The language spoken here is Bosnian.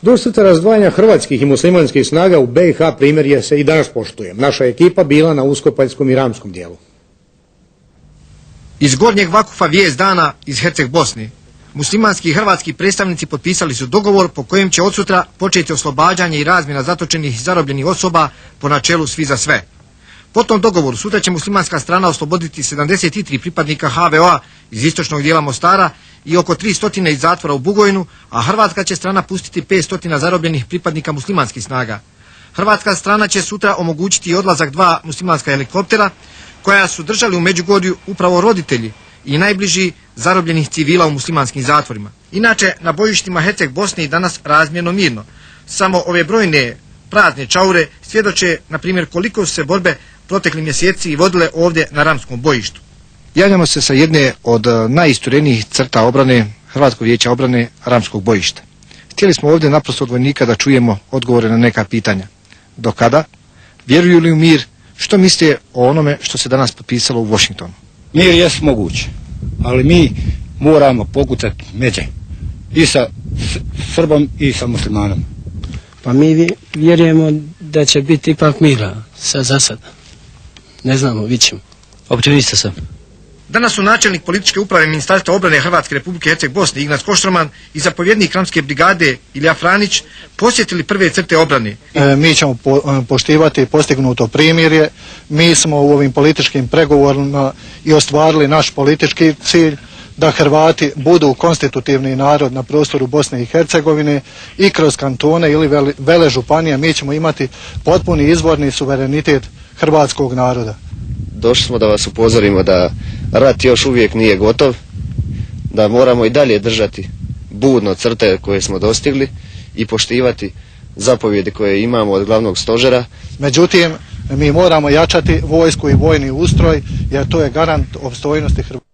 Do crte razdvajanja hrvatskih i muslimanskih snaga u BiH primjerje se i danas poštuje. Naša ekipa bila na uskopaljskom i ramskom dijelu. Iz Gornjeg Vakufa vijest dana iz Herceg Bosne. Muslimanski i hrvatski predstavnici potpisali su dogovor po kojem će od sutra početi oslobađanje i razmjena zatočenih i zarobljenih osoba po načelu svi za sve. Po tom dogovoru sutra će muslimanska strana osloboditi 73 pripadnika HVO-a iz istočnog dijela Mostara i oko 300 iz zatvora u Bugojnu, a hrvatska će strana pustiti 500 zarobljenih pripadnika muslimanskih snaga. Hrvatska strana će sutra omogućiti i odlazak 2 muslimanska helikoptera koja su držali u Međugorju upravo roditelji i najbliži zarobljenih civila u muslimanskim zatvorima. Inače, na bojištima Herceg Bosne i danas razmjerno mirno. Samo ove brojne prazne čaure svjedoče, na primjer, koliko su se borbe protekli mjeseci i vodile ovdje na ramskom bojištu. Javljamo se sa jedne od najisturenijih crta obrane Hrvatskog vijeća obrane ramskog bojišta. Htjeli smo ovdje naprosto od vojnika da čujemo odgovore na neka pitanja. Do kada? Vjeruju li u mir? Što mislite o onome što se danas potpisalo u Washingtonu? Mir jest moguć, ali mi moramo pokucati međe i sa Srbom i sa muslimanom. Pa mi vjerujemo da će biti ipak mira za sad. Ne znamo, vidjet ćemo. Optimista sam. Danas su načelnik političke uprave Ministarstva obrane Hrvatske Republike Herceg Bosne Ignaz Koštroman i zapovjednik Ramske brigade Ilija Franić posjetili prve crte obrane. Mi ćemo poštivati postignuto primirje. Mi smo u ovim političkim pregovorima i ostvarili naš politički cilj da Hrvati budu konstitutivni narod na prostoru Bosne i Hercegovine i kroz kantone ili vele županije mi ćemo imati potpuni izvorni suverenitet hrvatskog naroda. Došli smo da vas upozorimo da rat još uvijek nije gotov, da moramo i dalje držati budno crte koje smo dostigli i poštivati zapovjedi koje imamo od glavnog stožera. Međutim, mi moramo jačati vojsku i vojni ustroj jer to je garant opstojnosti Hrvatske.